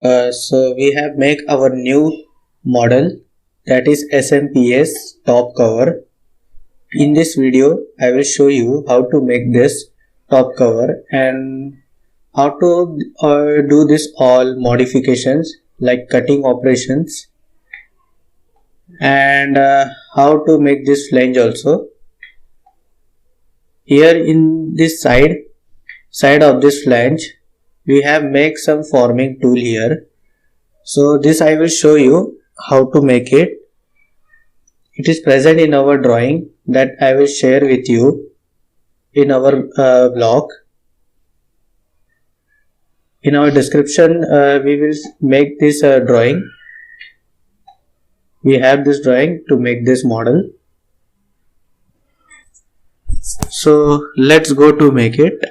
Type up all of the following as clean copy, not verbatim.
So we have make our new model, that is SMPS top cover. In this video I will show you how to make this top cover and how to do this all modifications like cutting operations, and how to make this flange also. Here in this side of this flange we have make some forming tool here. So this I will show you how to make it. It is present in our drawing that I will share with you in our blog. In our description we will make this drawing. We have this drawing to make this model. So let's go to make it.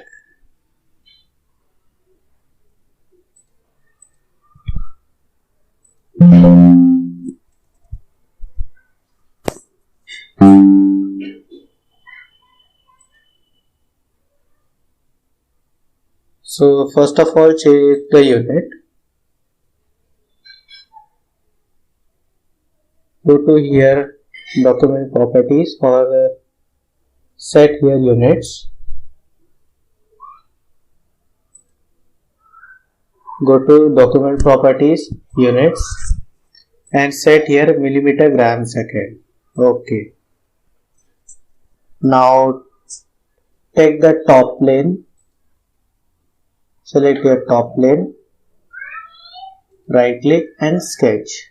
So first of all, change the unit. Go to here document properties or set here units. Go to document properties, units, and set here millimeter gram second. Okay. Now take the top plane. Select your top plane. Right click and sketch.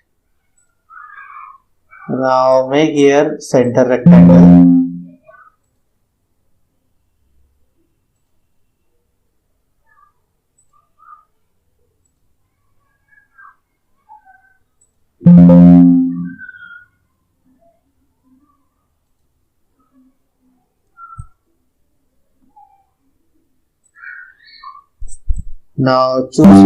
Now make here center rectangle. Now choose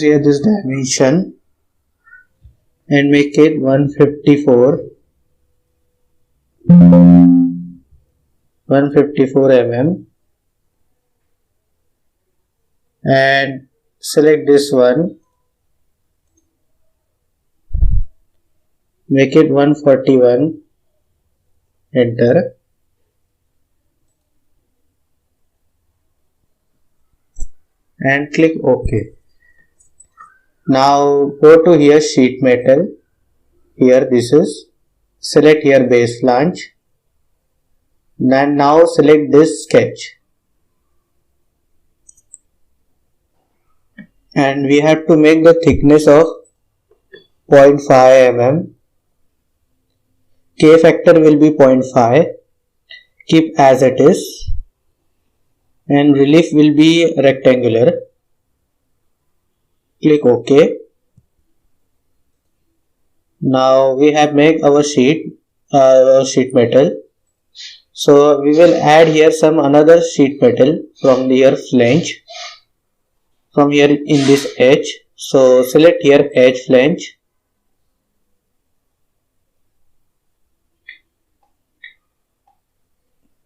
here this dimension and make it 154 mm, and select this one, make it 141, enter, and click OK. Now go to here sheet metal. Here this is, select here base flange, and now select this sketch, and we have to make the thickness of 0.5 mm. K factor will be 0.5. Keep as it is, and relief will be rectangular. Click OK. Now we have made our sheet metal. So we will add here some another sheet metal from here flange, from here in this edge. So select here edge flange,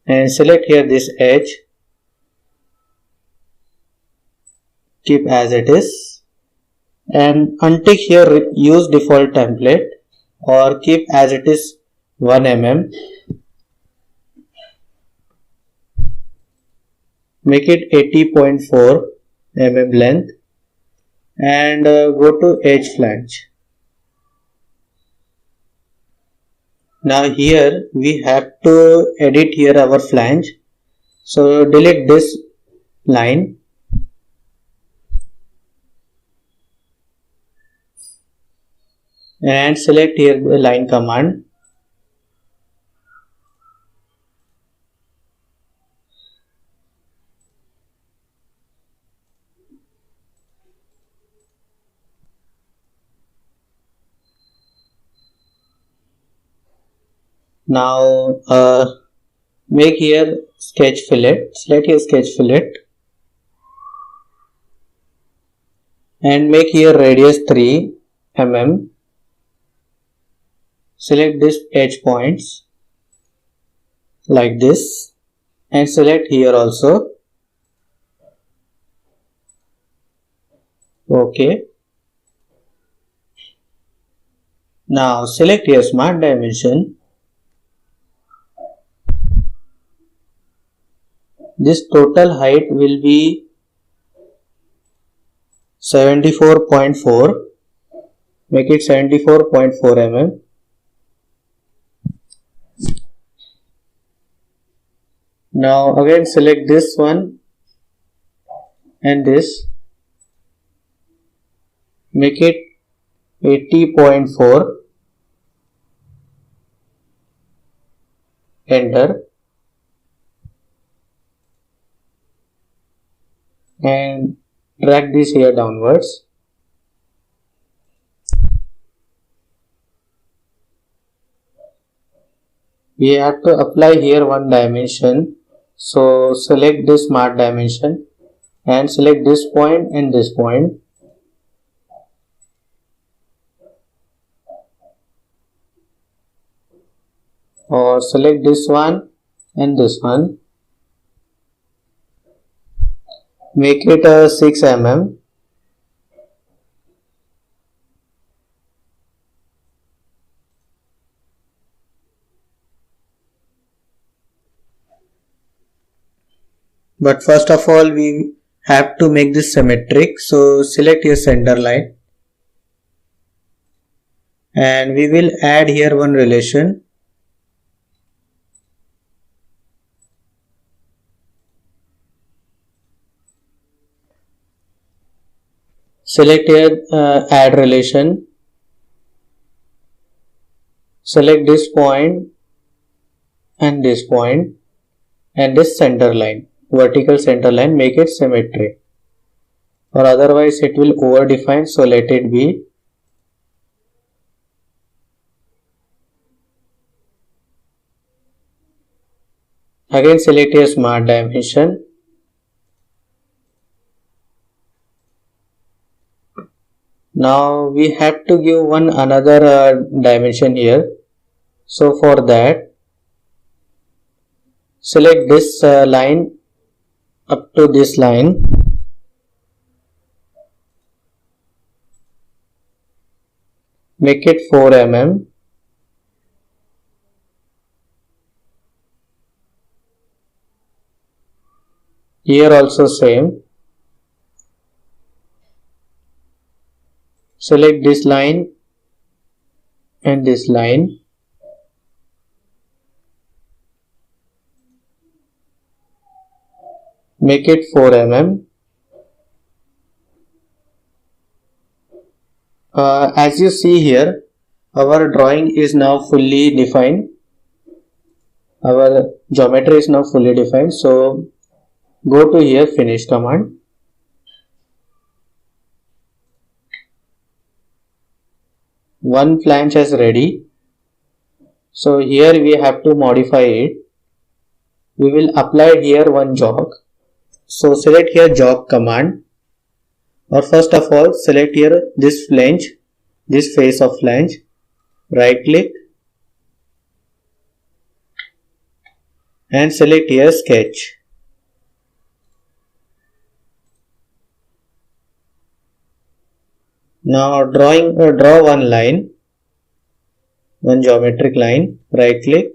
and select here this edge. Keep as it is, and untick here use default template or keep as it is 1 mm. Make it 80.4 mm length, and go to edge flange. Now here we have to edit here our flange. So delete this line and select here the line command. Now make here sketch fillet. Select here sketch fillet and make here radius 3 mm. Select this edge points like this and select here also. OK. Now select your smart dimension. This total height will be 74.4. Make it 74.4 mm. Now again select this one and this. Make it 80.4. Enter. And drag this here downwards. We have to apply here one dimension. So select this smart dimension and select this point and this point. Or select this one and this one. Make it 6 mm. But first of all, we have to make this symmetric. So select your center line. And we will add here one relation. Select here add relation. Select this point and this point and this center line, vertical center line, make it symmetric, or otherwise it will over define, so let it be. Again select your smart dimension. Now we have to give one another dimension here. So for that, select this line up to this line. Make it 4 mm. Here also same. Select this line and this line. Make it 4 mm. As you see here, our drawing is now fully defined. Our geometry is now fully defined. So go to here, finish command. One flange is ready. So here we have to modify it. We will apply here one jog. So select here jog command. Or first of all, select here this flange, this face of flange. Right click and select here sketch. Now draw one line, one geometric line. Right click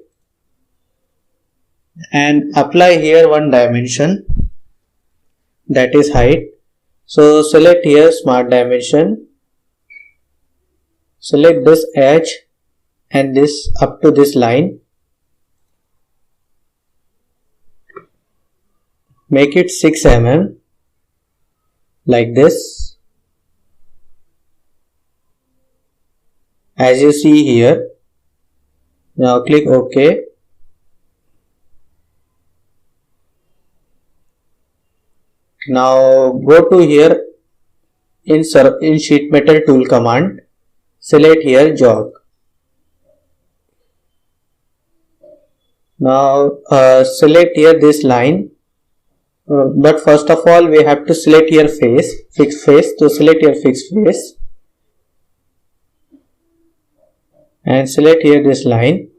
and apply here one dimension, that is height. So select here smart dimension. Select this edge and this up to this line. Make it 6 mm like this. As you see here. Now click OK. Now go to here in sheet metal tool command. Select here jog. Now select here this line. But first of all we have to select here face, fixed face. So select here fixed face and select here this line.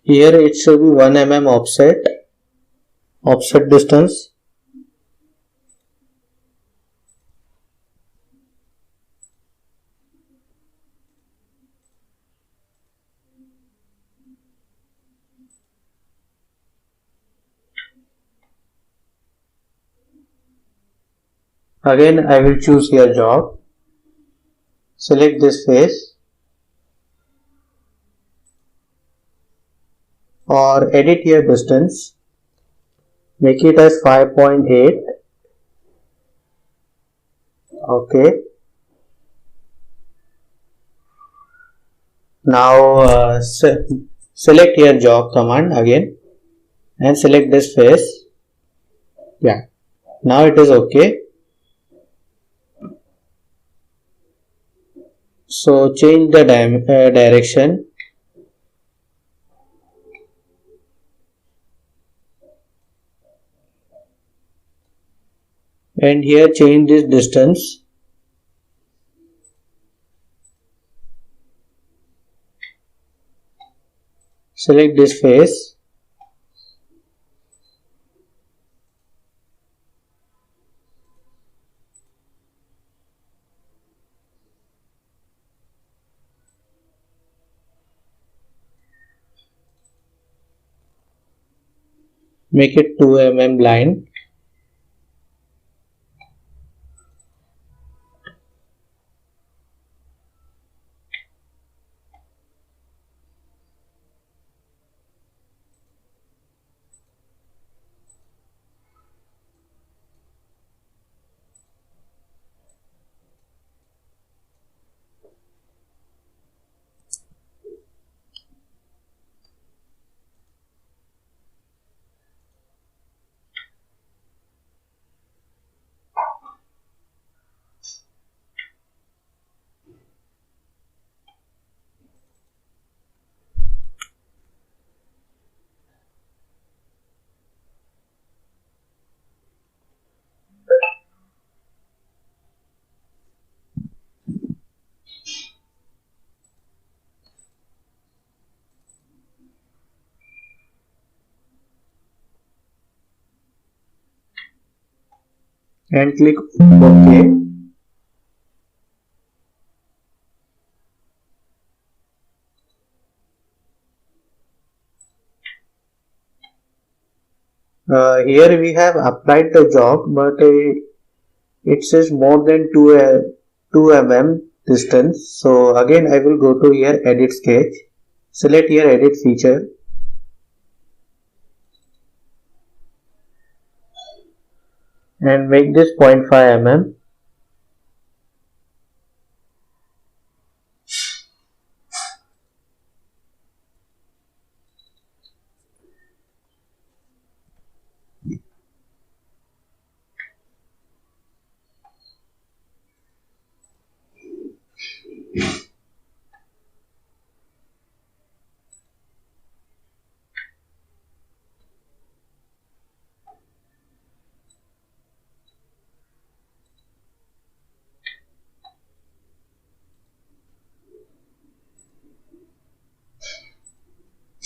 Here it should be 1 mm offset distance. Again I will choose here job, select this face or edit here distance, make it as 5.8. Okay. Now select here jog command again and select this face. Yeah, now it is okay. So change the direction. And here change this distance. Select this face. Make it 2 mm line. And click OK. Here we have applied the jog, but it says more than 2 mm distance. So again I will go to here edit sketch, select here edit feature, and make this 0.5 mm.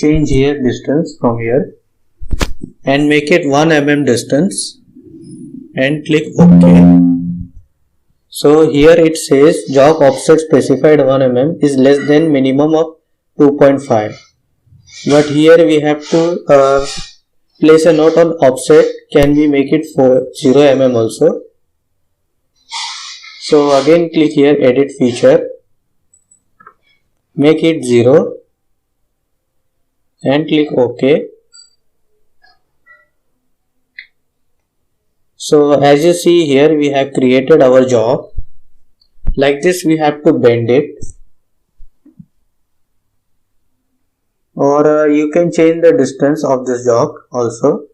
Change here distance from here and make it 1 mm distance and click OK. So here it says jog offset specified 1 mm is less than minimum of 2.5. But here we have to place a note on offset. Can we make it for 0 mm also? So again click here edit feature, make it 0 and click OK. So as you see here we have created our jog. Like this we have to bend it, or you can change the distance of this jog also.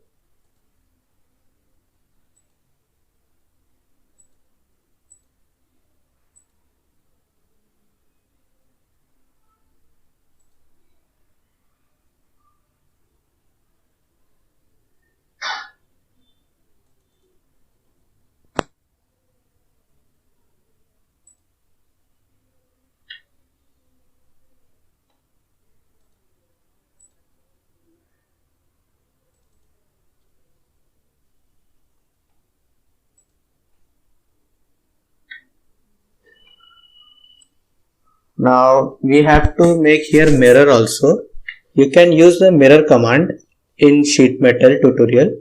Now we have to make here mirror also. You can use the mirror command in sheet metal tutorial.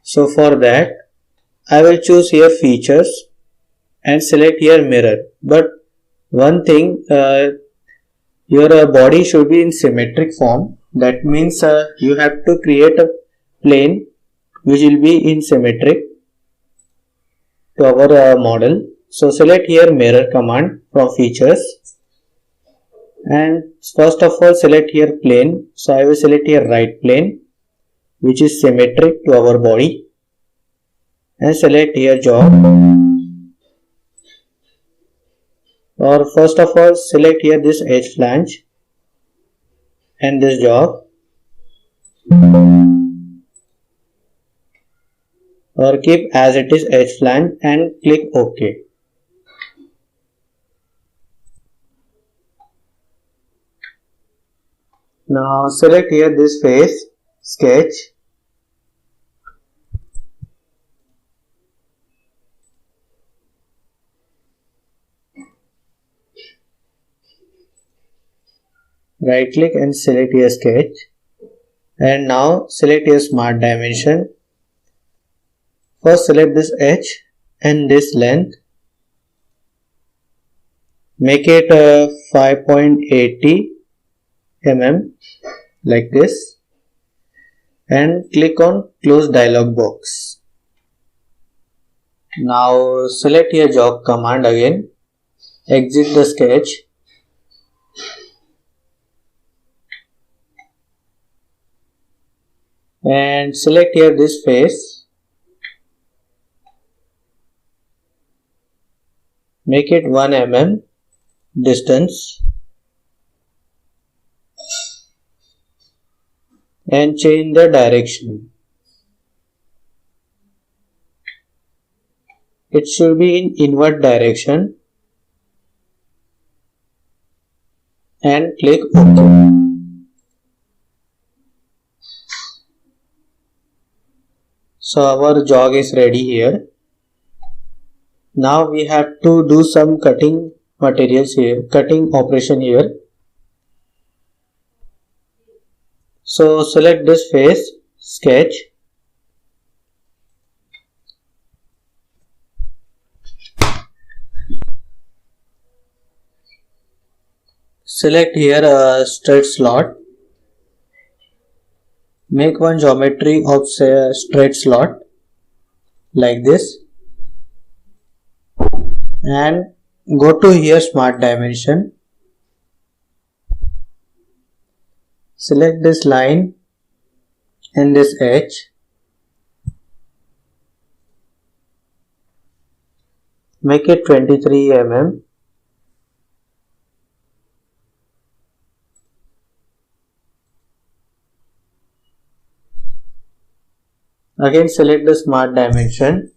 So for that I will choose here features and select here mirror. But one thing, your body should be in symmetric form. That means you have to create a plane which will be in symmetric to our model. So select here mirror command from features, and first of all select here plane. So I will select here right plane which is symmetric to our body, and select here jaw. Or first of all select here this edge flange and this jaw, or keep as it is edge flange and click OK. Now select here this face, sketch, right click and select here sketch, and now select your smart dimension. First select this edge and this length, make it 5.80 mm like this, and click on close dialog box. Now select your jog command again, exit the sketch, and select here this face, make it 1 mm distance, and change the direction. It should be in inward direction, and click OK. So our jog is ready here. Now we have to do some cutting materials here, cutting operation here. So select this face, sketch, select here a straight slot, make one geometry of say straight slot like this, and go to here smart dimension, select this line and this edge, make it 23 mm, again select the smart dimension,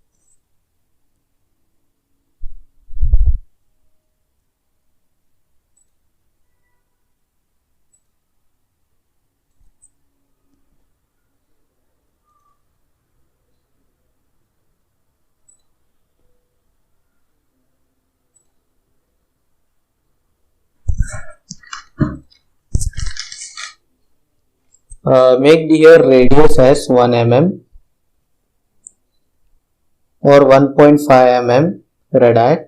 make the here radius as 1 mm or 1.5 mm radii.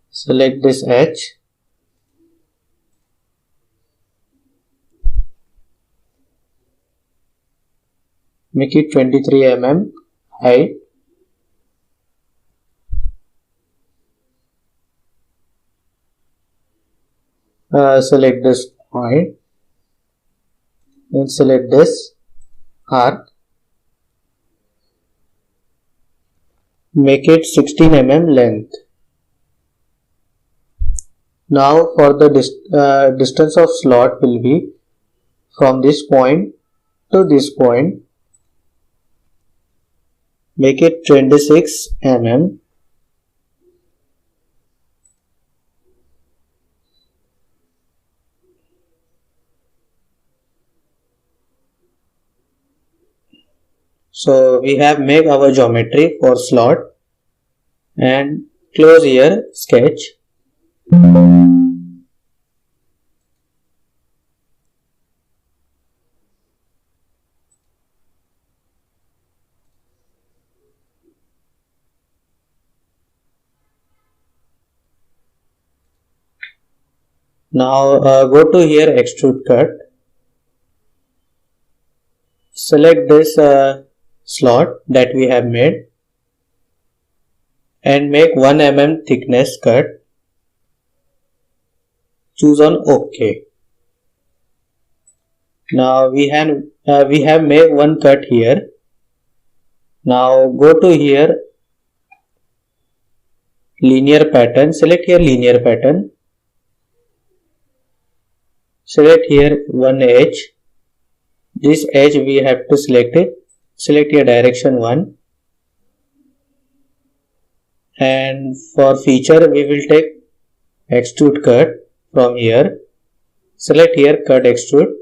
Select this edge, make it 23 mm height, select this point and select this arc, make it 16 mm length. Now for the distance of slot will be from this point to this point, make it 26 mm, So we have make our geometry for slot and close here sketch. Now go to here extrude cut. Select this slot that we have made and make 1 mm thickness cut. Choose on OK. Now we have made one cut here. Now go to here linear pattern. Select here linear pattern. Select here one edge. This edge we have to select it. Select here direction 1. And for feature we will take extrude cut from here. Select here cut extrude.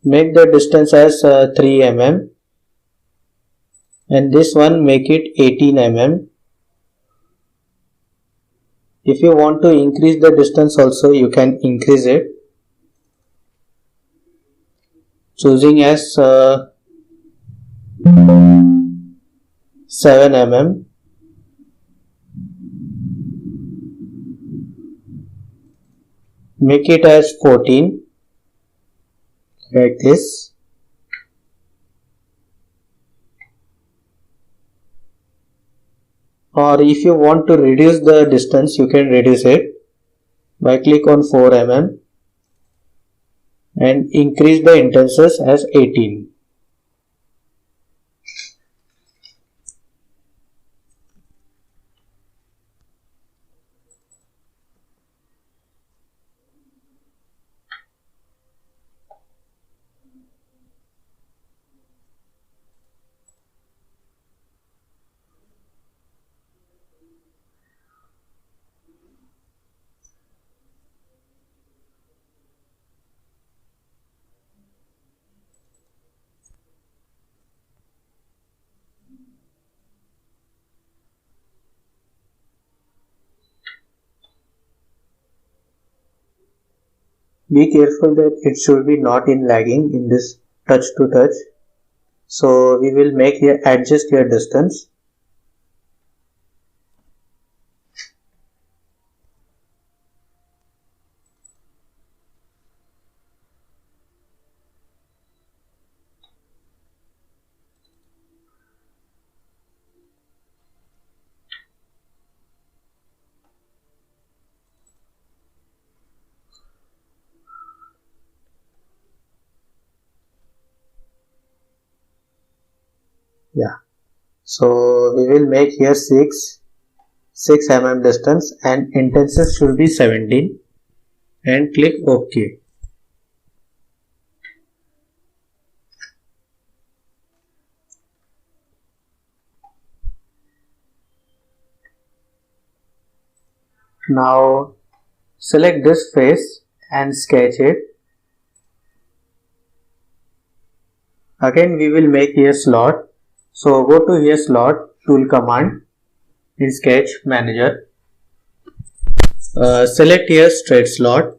Make the distance as 3 mm and this one make it 18 mm. If you want to increase the distance also you can increase it, choosing as 7 mm. Make it as 14 like this. Or if you want to reduce the distance you can reduce it by click on 4 mm and increase the intensity as 18. Be careful that it should be not in lagging in this touch to touch. So we will make here adjust your distance. Yeah. So we will make here 6 mm distance and intensity should be 17 and click OK. Now select this face and sketch it. Again we will make here slot. So go to here slot tool command in sketch manager. Select here straight slot.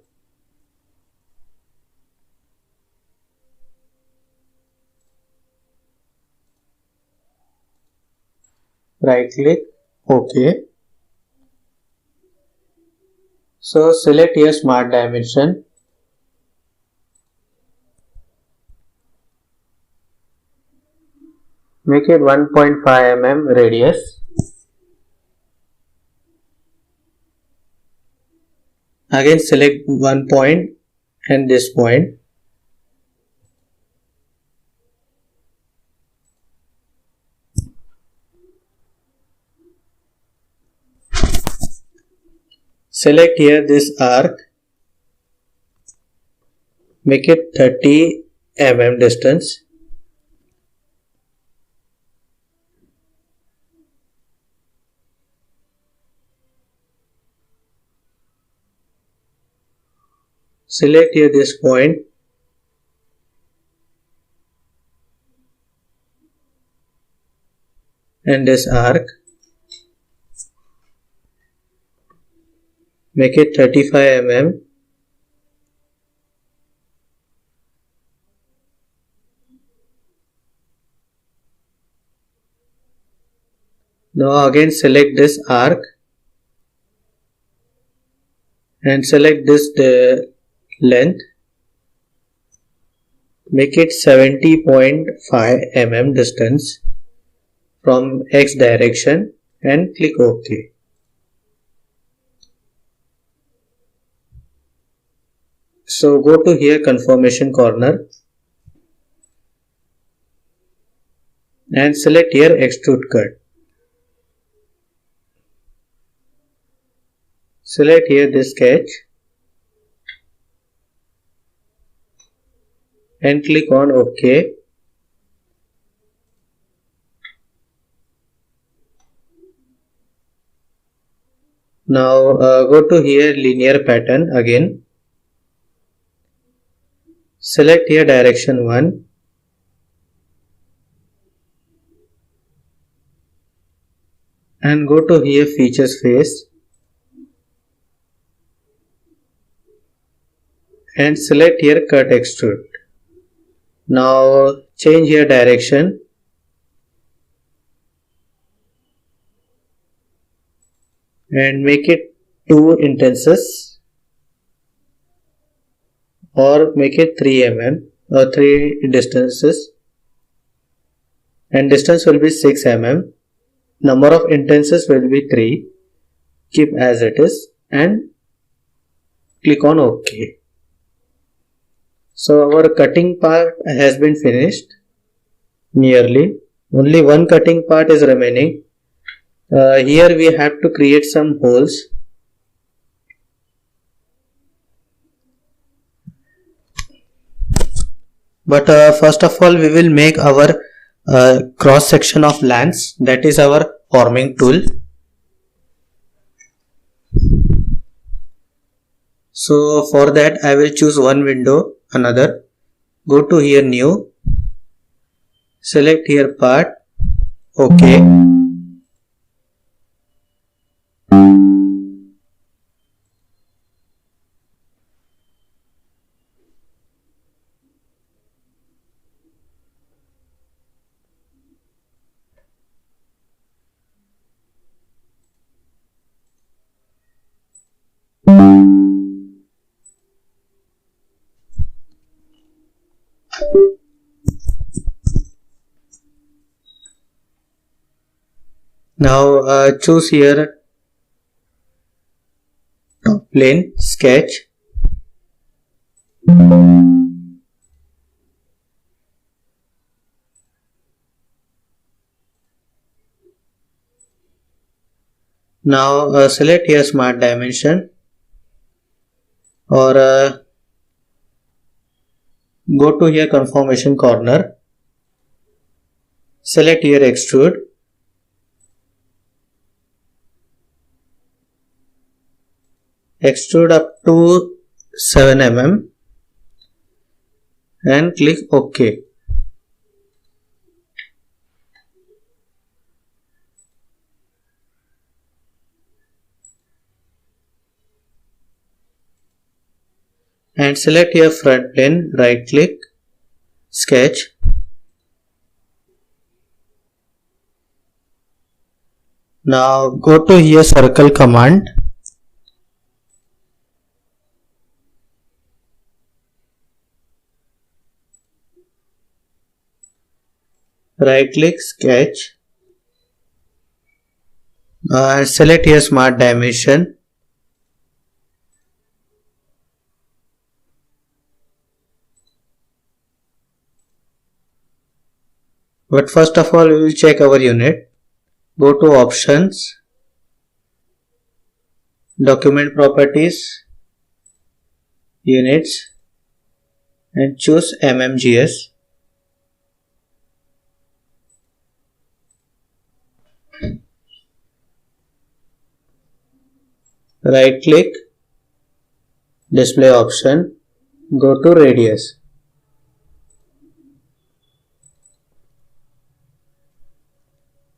Right click OK. So select here smart dimension. Make it 1.5 mm radius. Again select one point and this point. Select here this arc. Make it 30 mm distance. Select here this point and this arc. Make it 35 mm. Now again select this arc and select this length. Make it 70.5 mm distance from X direction and click OK. So go to here conformation corner and select here extrude cut. Select here this sketch and click on OK. Now go to here linear pattern again. Select here direction 1 and go to here features face and select here cut extrude. Now change here direction and make it 2 instances or make it 3 mm or 3 distances, and distance will be 6 mm. Number of instances will be 3. Keep as it is and click on OK. So our cutting part has been finished nearly. Only one cutting part is remaining. Here we have to create some holes. But first of all we will make our cross section of lens, that is our forming tool. So for that I will choose one window, another. Go to here new. Select here part. OK. Now choose here top plane, sketch. Now select here smart dimension or go to here conformation corner. Select here extrude. Extrude up to 7 mm and click OK. And select here front plane, right click, sketch. Now go to here circle command. Right click, sketch. Select here smart dimension. But first of all we will check our unit. Go to options, document properties, units and choose mmgs. Right click, display option Go to radius.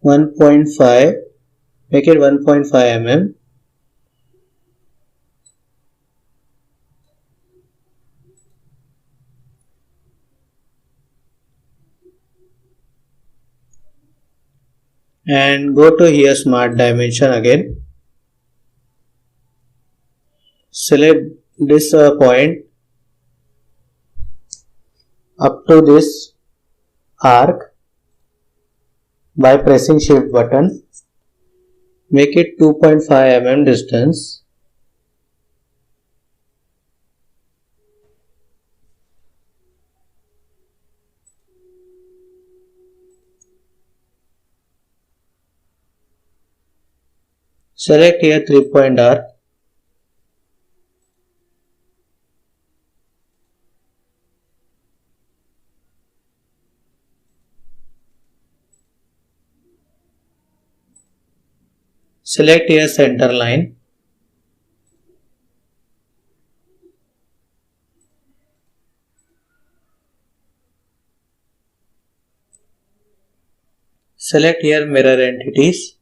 .5, make it 1.5 mm. And go to here smart dimension again. Select this point up to this arc by pressing shift button. Make it 2.5 mm distance. Select here 3-point arc. Select here center line. Select here mirror entities.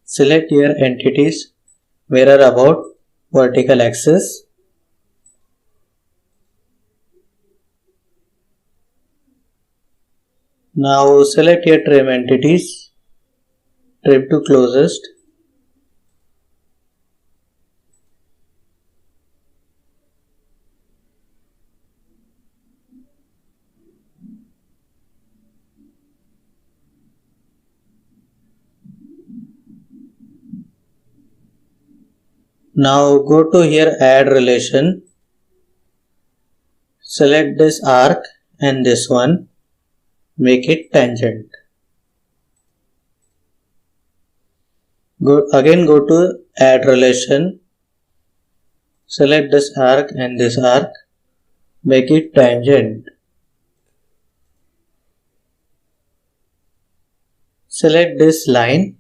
Select here entities, mirror about vertical axis. Now select here trim entities, trim to closest. Now go to here add relation. Select this arc and this one. Make it tangent. Again go to add relation. Select this arc and this arc. Make it tangent. Select this line.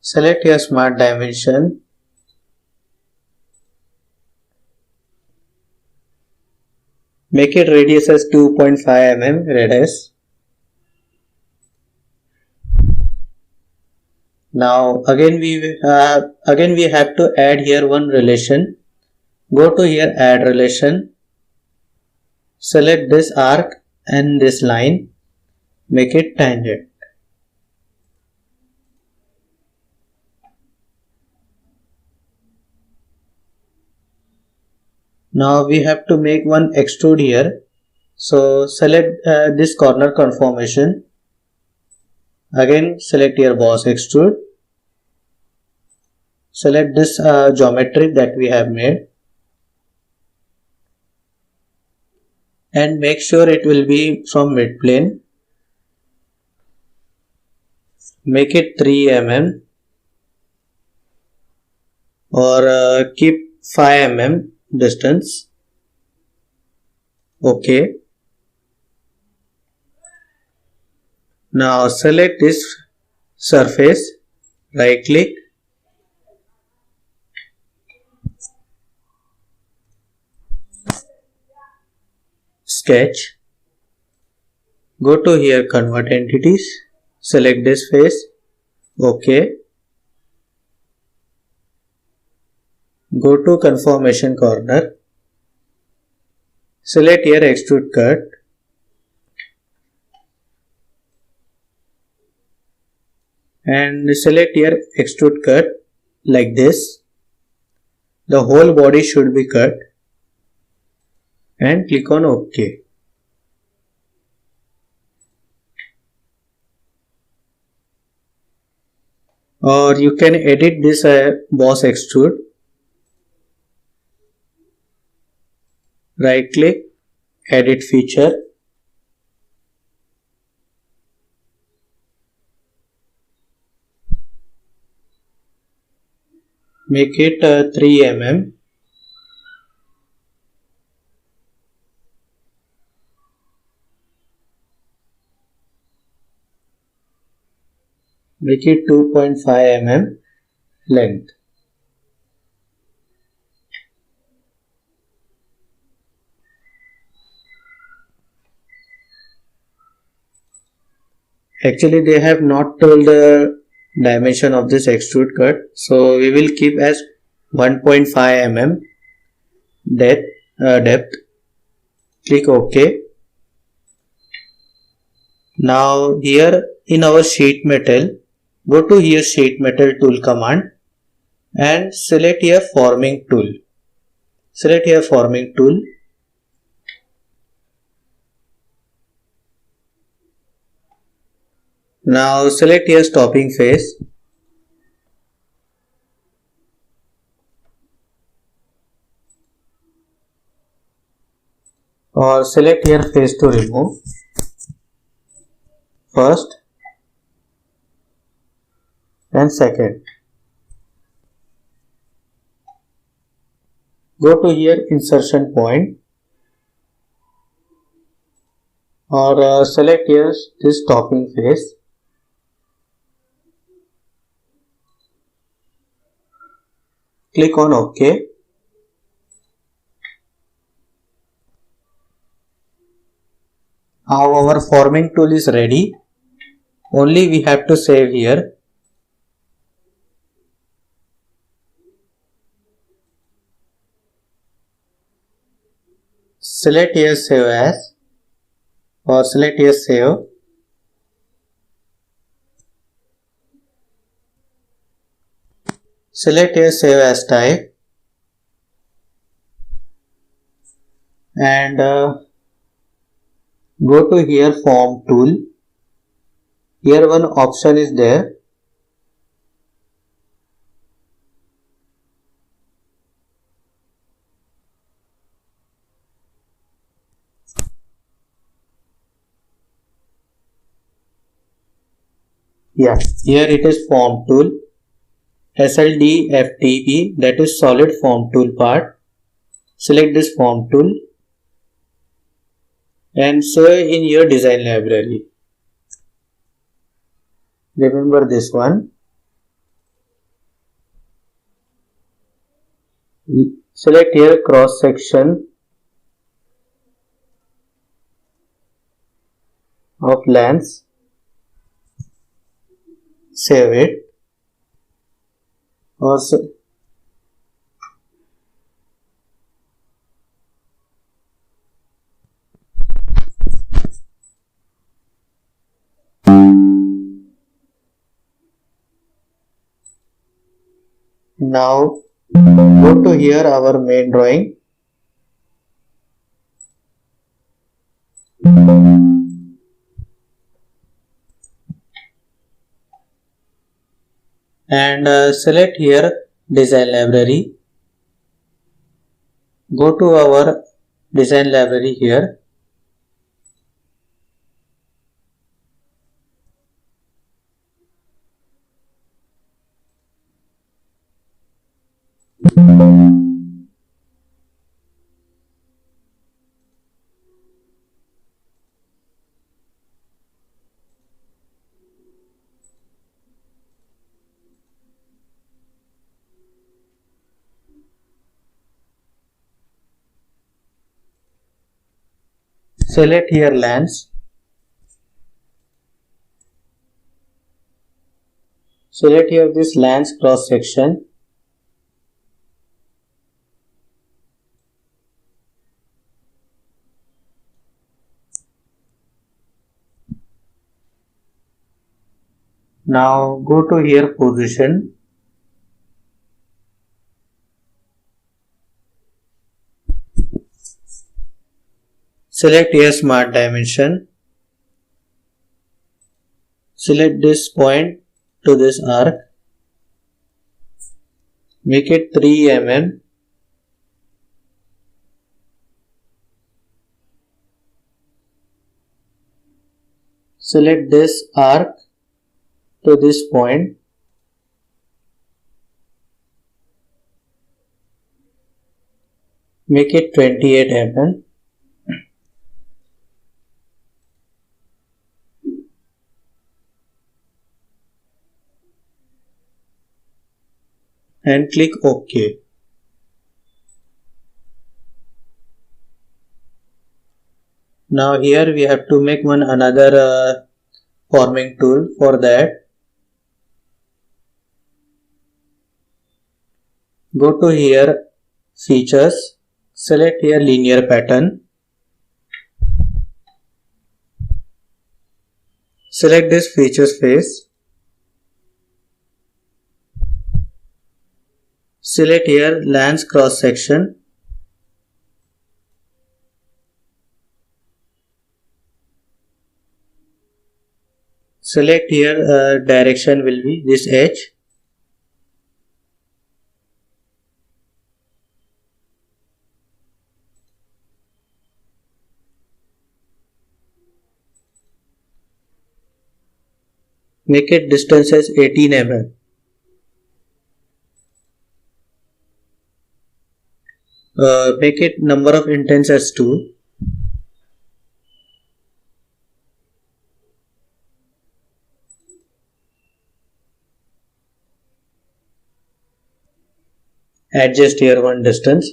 Select your smart dimension. Make it radius as 2.5 mm radius. Now again we have to add here one relation. Go to here add relation. Select this arc and this line. Make it tangent. Now we have to make one extrude here. So select this corner conformation. Again select your boss extrude. Select this geometry that we have made. And make sure it will be from mid plane. Make it 3 mm or keep 5 mm distance. OK. Now select this surface, right click, sketch, go to here convert entities, select this face, OK. Go to conformation corner, select here extrude cut, and select here extrude cut like this. The whole body should be cut and click on OK. Or you can edit this boss extrude. Right click, edit feature. Make it 3 mm. Make it 2.5 mm length. Actually, they have not told the dimension of this extrude cut, so we will keep as 1.5 mm depth. Click OK. Now here in our sheet metal, go to here sheet metal tool command and select here forming tool. Select here forming tool. Now select here stopping face. Or select here face to remove. First and second. Go to here insertion point or select here this stopping face. Click on OK. Now our forming tool is ready. Only we have to save here. Select here save as or select here save. Select here save as type and go to here form tool. Here one option is there. Yeah, here it is form tool. SLDFTE, that is solid form tool part. Select this form tool and save in your design library. Remember this one. Select here cross section of lens. Save it. Also, now go to here our main drawing. And select here design library. Go to our design library here. Select here lens. Select here this lens cross section. Now go to here position. Select here smart dimension. Select this point to this arc. Make it 3 mm. Select this arc to this point. Make it 28 mm. and click OK. Now here we have to make another forming tool. For that, go to here, features, select here linear pattern, select this features face, select here lens cross section, select here direction will be this edge, make it distance as 18 mm. Make it number of intents as 2. Adjust here one distance.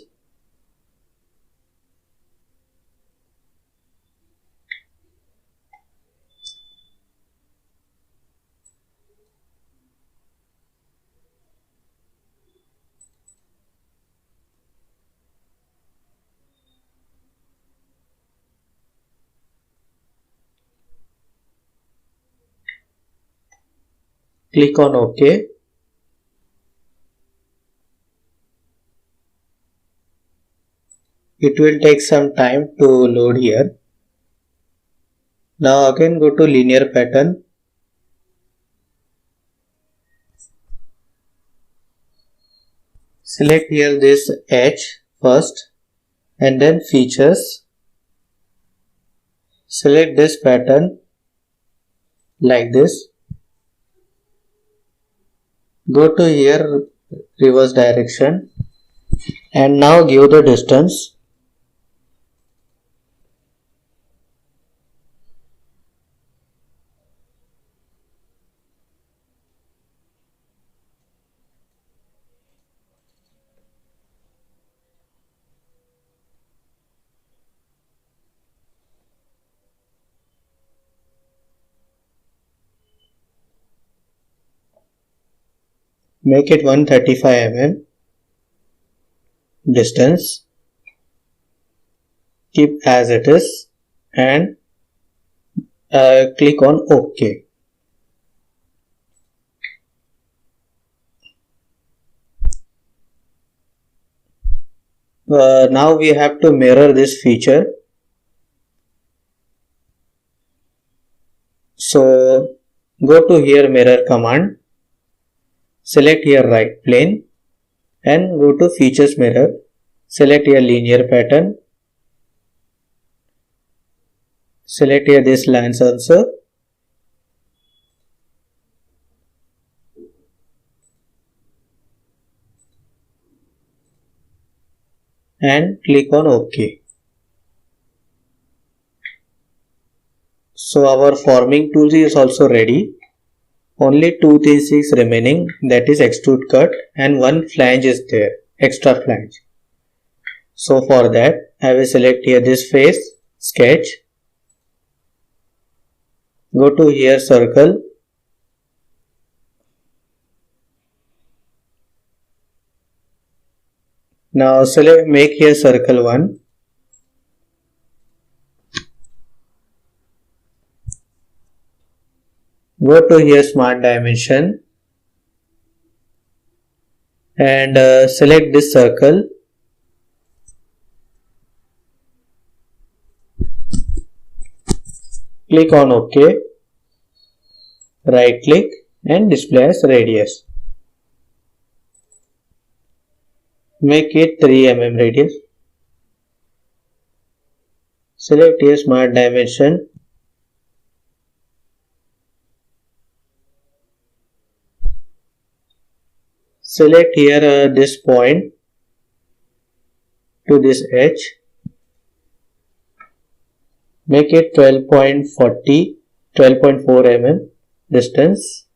Click on OK. It will take some time to load here. Now again go to linear pattern. Select here this edge first and then features. Select this pattern like this. Go to here reverse direction and now give the distance. Make it 135 mm distance, keep as it is and click on OK. Now we have to mirror this feature. So go to here mirror command. Select here right plane and go to features mirror. Select here linear pattern. Select here this lens also. And click on OK. So our forming tool is also ready. Only two things is remaining, that is extrude cut, and one flange is there, extra flange. So for that I will select here this face, sketch, go to here circle, now select make here circle 1, go to here smart dimension and select this circle, click on OK, right click and display as radius, make it 3 mm radius, select here smart dimension, select here this point to this edge, make it 12.4 mm distance,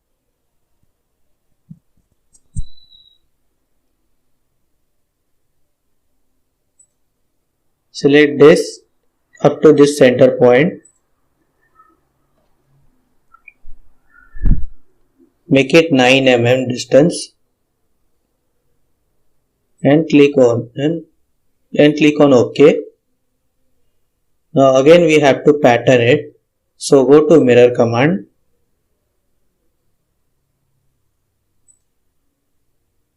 Select this up to this center point. Make it 9 mm distance and click on OK. Now again we have to pattern it. So go to mirror command.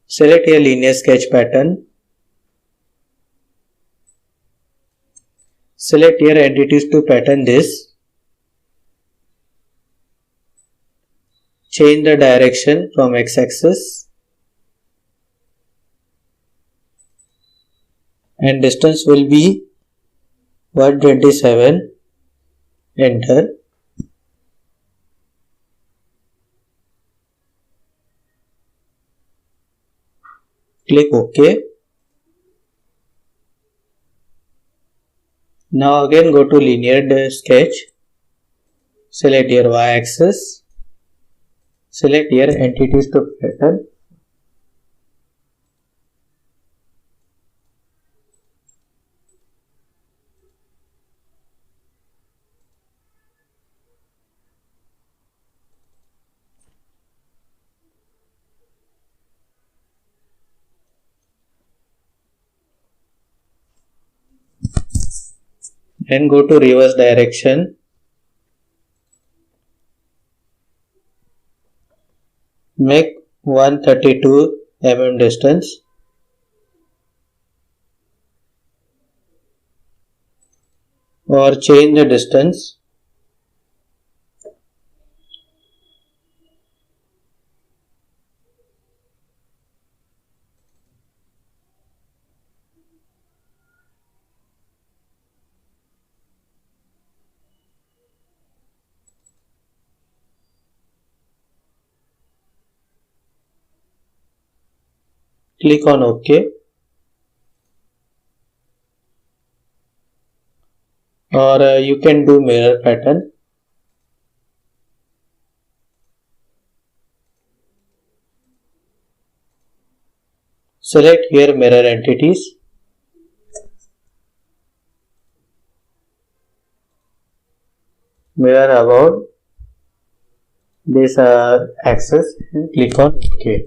Select a linear sketch pattern. Select your entities to pattern this. Change the direction from x-axis and distance will be 127. Enter. Click OK. Now again go to linear sketch. Select your y-axis. Select your entities to pattern. And go to reverse direction. Make 132 mm distance. Or change the distance. Click on OK. Or you can do mirror pattern. Select here mirror entities. Mirror about this axis and click on OK.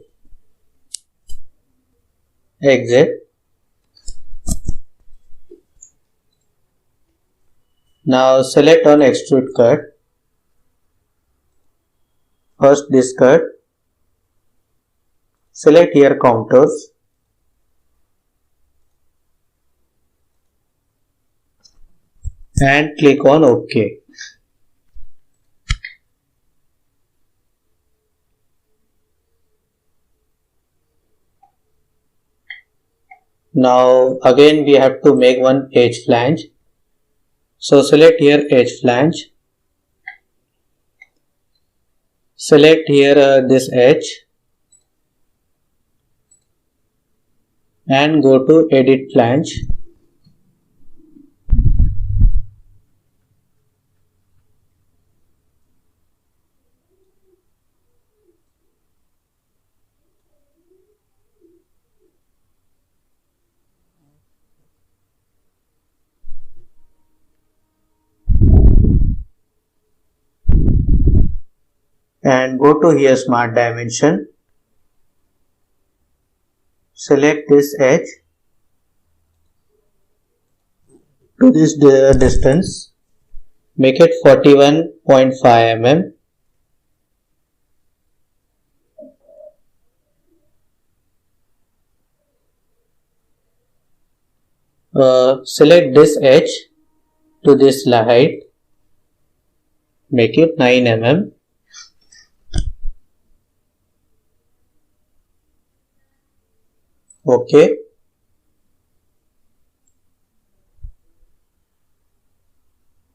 Exit. Now select on extrude cut. First this cut. Select here contours. And click on OK. Now again we have to make one edge flange. So select here edge flange. Select here this edge and go to edit flange. And go to here smart dimension. Select this edge to this distance. Make it 41.5 mm. Select this edge to this height. Make it 9 mm. OK.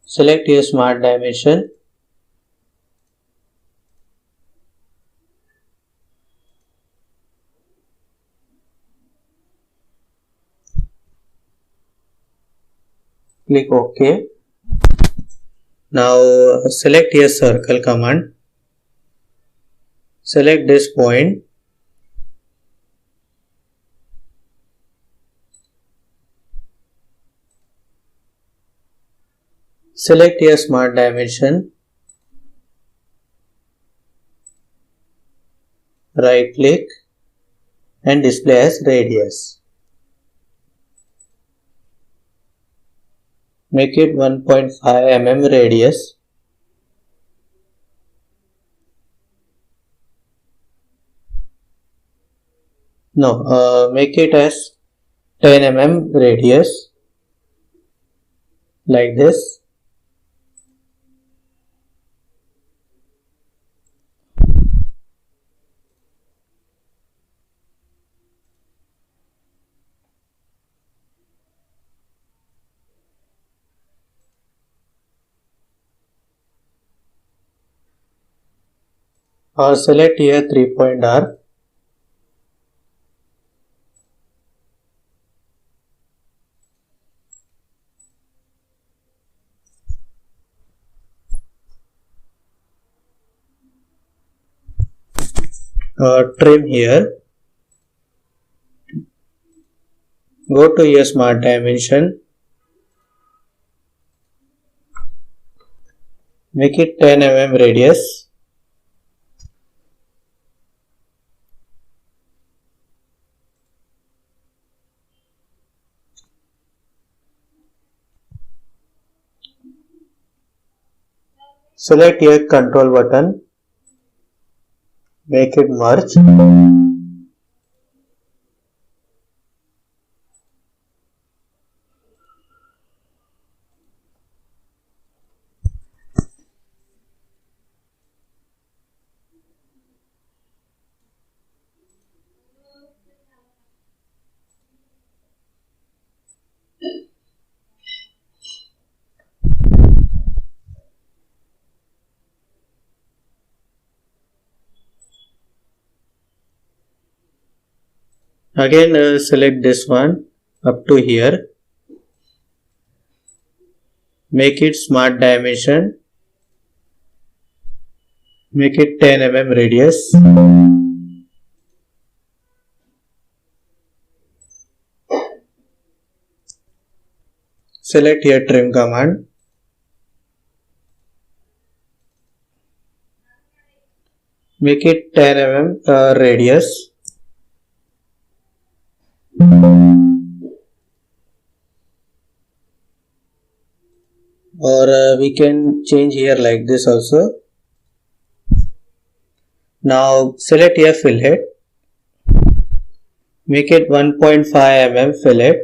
Select your smart dimension. Click OK. Now select your circle command. Select this point. Select here Smart Dimension, right click and display as radius. Make it 1.5 mm radius. No, make it as 10 mm radius, like this. Or select here 3-point arc. Trim here. Go to your Smart Dimension. Make it 10 mm radius. Select your control button. Make it merge. Again select this one up to here. Make it Smart Dimension. Make it 10 mm radius. Select here Trim command. Make it 10 mm radius. Or we can change here like this also. Now select here fillet. Make it 1.5 mm fillet.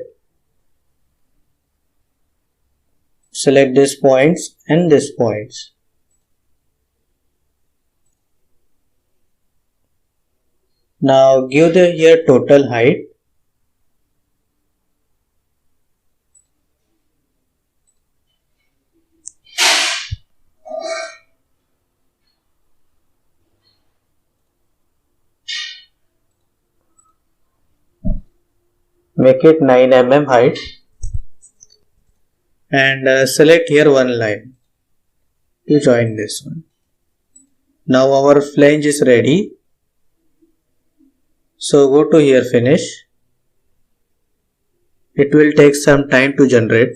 Select these points and these points. Now give the here total height. Make it 9 mm height. And select here one line to join this one. Now our flange is ready. So go to here finish. It will take some time to generate.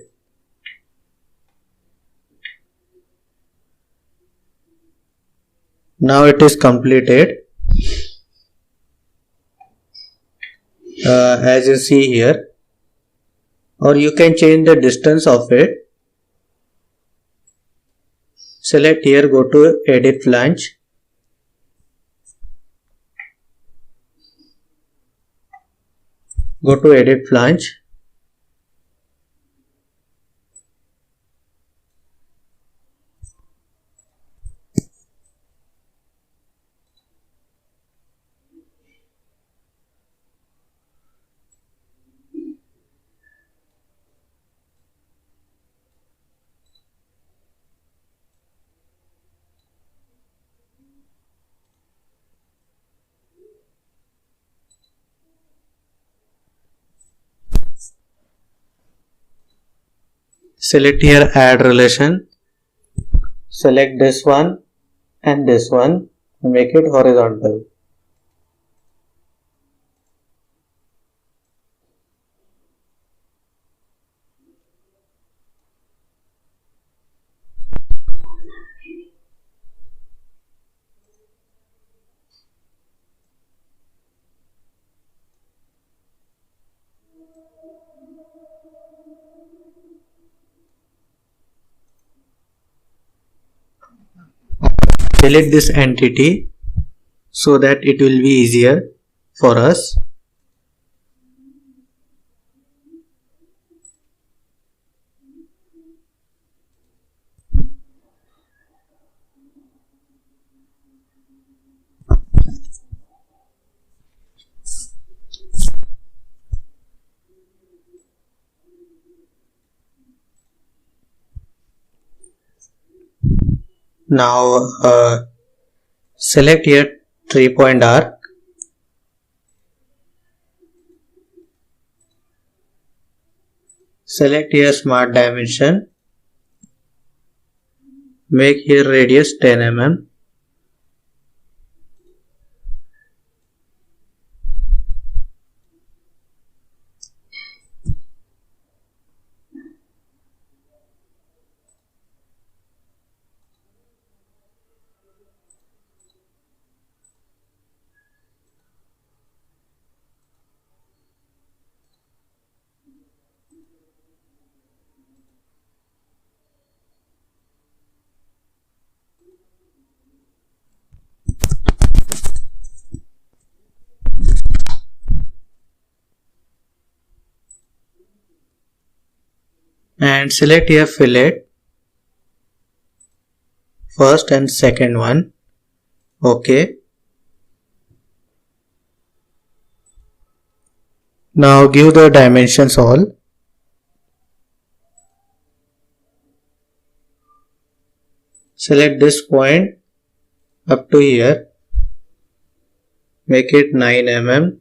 Now it is completed. As you see here, or you can change the distance of it. Select here, go to edit flange. Go to edit flange. Select here add relation. Select this one and this one. Make it horizontal. delete this entity so that it will be easier for us. Now select here 3-point arc. Select here smart dimension. Make here radius 10 mm. And select here fillet, first and second one. OK. Now give the dimensions all. Select this point up to here. Make it 9 mm.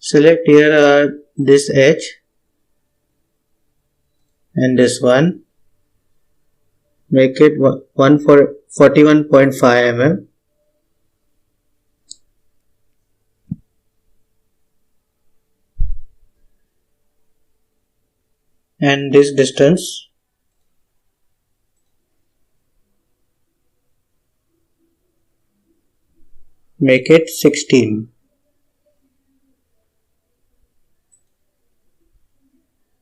Select here this edge and this one. Make it 41.5 mm. And this distance make it 16.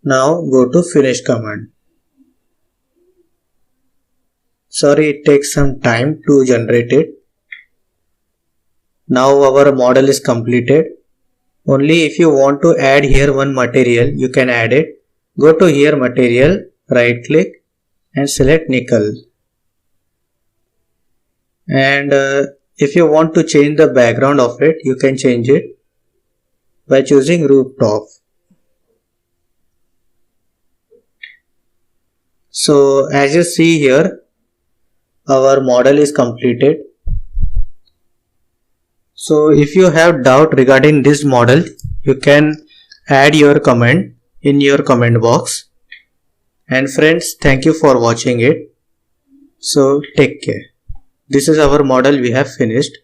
Now go to finish command. Sorry, it takes some time to generate it. Now our model is completed. Only if you want to add here one material, you can add it. Go to here material, right click and select nickel. And if you want to change the background of it, you can change it by choosing rooftop. So as you see here, our model is completed. So if you have doubt regarding this model, you can add your comment in your comment box. And friends, thank you for watching it. So take care. This is our model we have finished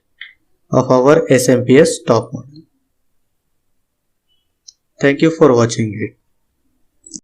of our SMPS top model. Thank you for watching it.